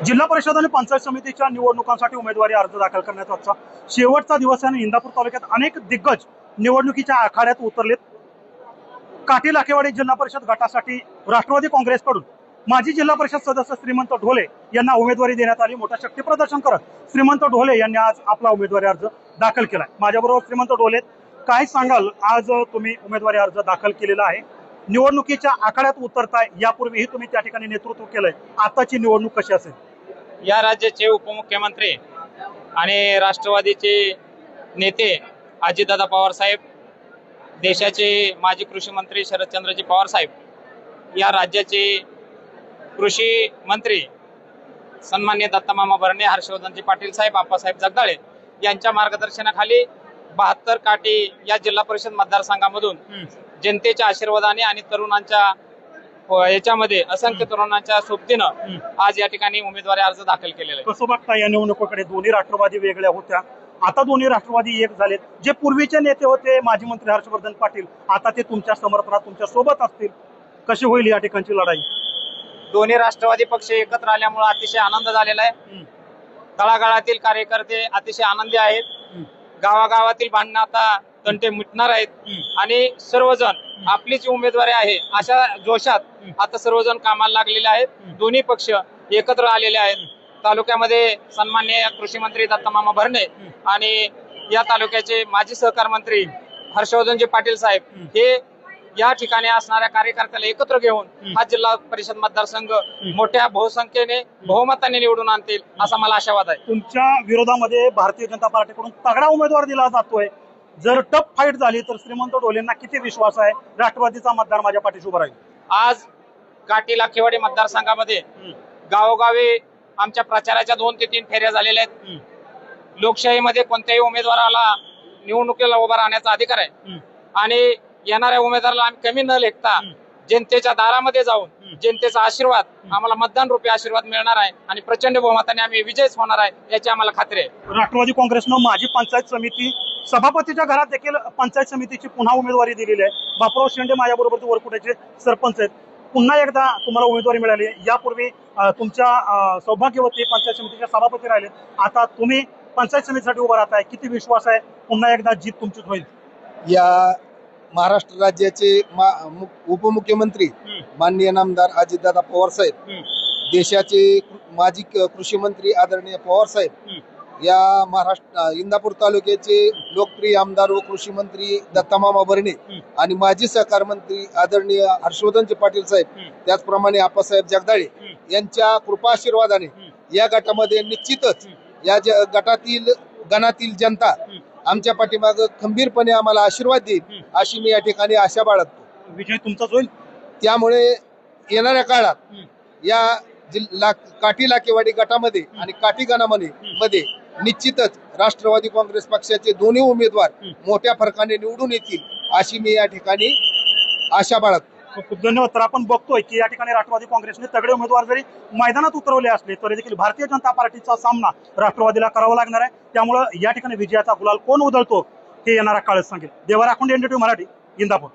जिल्हा परिषद आणि पंचायत समितीच्या निवडणुकांसाठी उमेदवारी अर्ज दाखल करण्याचा आजचा शेवटचा दिवस आहे. इंदापूर तालुक्यात अनेक दिग्गज निवडणुकीच्या आखाड्यात उतरलेत. काटी लाखेवाडी जिल्हा परिषद गटासाठी राष्ट्रवादी काँग्रेसकडून माजी जिल्हा परिषद सदस्य श्रीमंत ढोले यांना उमेदवारी देण्यात आली. मोठा शक्ती प्रदर्शन करत श्रीमंत ढोले यांनी आज आपला उमेदवारी अर्ज दाखल केलाय. माझ्याबरोबर श्रीमंत ढोले, काय सांगाल, आज तुम्ही उमेदवारी अर्ज दाखल केलेला आहे, निवडणुकीच्या आखाड्यात उतरताय, यापूर्वीही तुम्ही त्या ठिकाणी नेतृत्व केलंय, आताची निवडणूक कशी असेल? या राज्याचे उपमुख्यमंत्री आणि राष्ट्रवादीचे नेते अजितदादा पवार साहेब, देशाचे माजी कृषी मंत्री शरदचंद्रजी पवार साहेब, या राज्याचे कृषी मंत्री सन्मान्य दत्तामामा भरणे, हर्षवर्धनजी पाटील साहेब, आप्पासाहेब जगदाळे यांच्या मार्गदर्शनाखाली 72 काटी या जिल्हा परिषद मतदारसंघामधून जनतेच्या आशीर्वादाने आणि तरुणांच्या याच्यामध्ये असंख्य तरुणांच्या सोबतीनं आज या ठिकाणी उमेदवारी अर्ज दाखल केलेला आहे. कसं बघता या निवडणुकीकडे? दोन्ही राष्ट्रवादी वेगळ्या होत्या, आता दोन्ही राष्ट्रवादी एक झालेत. जे पूर्वीचे नेते होते माजी मंत्री हर्षवर्धन पाटील, आता ते तुमच्या समर्थनात तुमच्या सोबत असतील. कशी होईल या ठिकाणची लढाई? दोन्ही राष्ट्रवादी पक्ष एकत्र आल्यामुळे अतिशय आनंद झालेला आहे. तळागाळातील कार्यकर्ते अतिशय आनंदी आहेत. गावागावातील भांडणं आता तंटे मिटणार आहेत आणि सर्वजण आपली जी उमेदवारी आहे अशा जोशात आता सर्वजण कामाला लागलेले आहेत. दोन्ही पक्ष एकत्र आलेले आहेत. तालुक्यामध्ये सन्माननीय कृषी मंत्री दत्तामामा भरणे आणि या तालुक्याचे माजी सहकार मंत्री हर्षवर्धनजी पाटील साहेब हे या ठिकाणी असणाऱ्या कार्यकर्त्याला एकत्र घेऊन हा जिल्हा परिषद मतदारसंघ मोठ्या बहुसंख्येने बहुमताने निवडून आणतील असा मला आशावाद आहे. तुमच्या विरोधामध्ये भारतीय जनता पार्टीकडून तगडा उमेदवार दिला जातोय. जर टफ फाईट झाली तर श्रीमंत ढोलेंना किती विश्वास आहे राष्ट्रवादीचा मतदार माझ्या पाठीशी उभा राहील? आज काटी लाखेवाडी मतदारसंघामध्ये गावोगावी आमच्या प्रचाराच्या 2 ते 3 फेऱ्या झालेल्या आहेत. लोकशाहीमध्ये कोणत्याही उमेदवाराला निवडणुकीला उभा राहण्याचा अधिकार आहे आणि येणाऱ्या उमेदवाराला आम्ही कमी न लेखता जनतेच्या दारामध्ये जाऊन जनतेचा आशीर्वाद, आम्हाला मतदान रूपी आशीर्वाद मिळणार आहे आणि प्रचंड बहुमताने आम्ही विजयच होणार आहे याची आम्हाला खात्री आहे. राष्ट्रवादी काँग्रेसनं माजी पंचायत समिती सभापतीच्या घरात देखील पंचायत समितीची पुन्हा उमेदवारी दिलेली आहे. बापूराव शेंडे माझ्याबरोबर वरकुट्याचे सरपंच आहेत. पुन्हा एकदा तुम्हाला उमेदवारी मिळाली. यापूर्वी तुमच्या सौभाग्यवती पंचायत समितीच्या सभापती राहिले, आता तुम्ही पंचायत समितीसाठी उभा राहताय. किती विश्वास आहे पुन्हा एकदा जीत तुमचीच होईल? या महाराष्ट्र राज्याचे उपमुख्यमंत्री माननीय नामदार अजितदादा पवार साहेब, देशाचे माजी कृषी मंत्री आदरणीय पवार साहेब, या महाराष्ट्र इंदापूर तालुक्याचे लोकप्रिय आमदार व कृषी मंत्री दत्तामामा भरणे आणि माजी सहकार मंत्री आदरणीय हर्षवर्धनजी पाटील साहेब, त्याचप्रमाणे आप्पासाहेब जगदाळे यांच्या कृपाशीर्वादाने या गटामध्ये निश्चितच या गटातील गणातील जनता आमच्या पाठीमागे खंबीरपणे आम्हाला आशीर्वाद देईल अशी मी या ठिकाणी आशा बाळगतो. विजय तुमचाच होईल. त्यामुळे येणाऱ्या काळात या काटी लाखेवाडी गटामध्ये आणि काटी गणामध्ये निश्चितच राष्ट्रवादी काँग्रेस पक्षाचे दोन्ही उमेदवार मोठ्या फरकाने निवडून येतील अशी मी या ठिकाणी आशा बाळगतो. खूप धन्यवाद. तर आपण बघतोय की या ठिकाणी राष्ट्रवादी काँग्रेसने तगडे उमेदवार जरी मैदानात उतरवले असले तरी देखील भारतीय जनता पार्टीचा सामना राष्ट्रवादीला करावा लागणार आहे. त्यामुळे या ठिकाणी विजयाचा गुलाल कोण उधळतो हे येणारा काळच सांगेल. देवा राखुंडे, NDTV मराठी, इंदापूर.